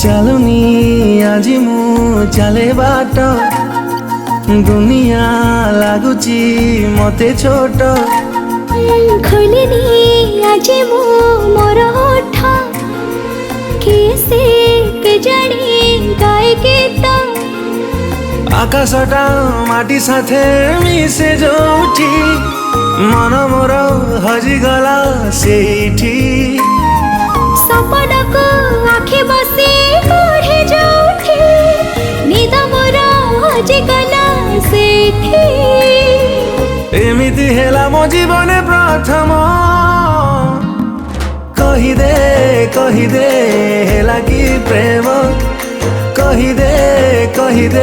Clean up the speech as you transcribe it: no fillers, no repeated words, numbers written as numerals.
चालुनी आजी मु चले बाट दुनिया लागुची मते छोट खोलिनी आज मु मोर ओठ किसे के जानी गाए गीत आकाशटा माटी साथे मिसे जोठी मन मोर हजिगला सेठी सपन को आखे बसे ओढ़े जोठी निद मोर हजिगला सेठी एमिति हेला मो जीवने प्रथम कही दे हेला कि प्रेम कही दे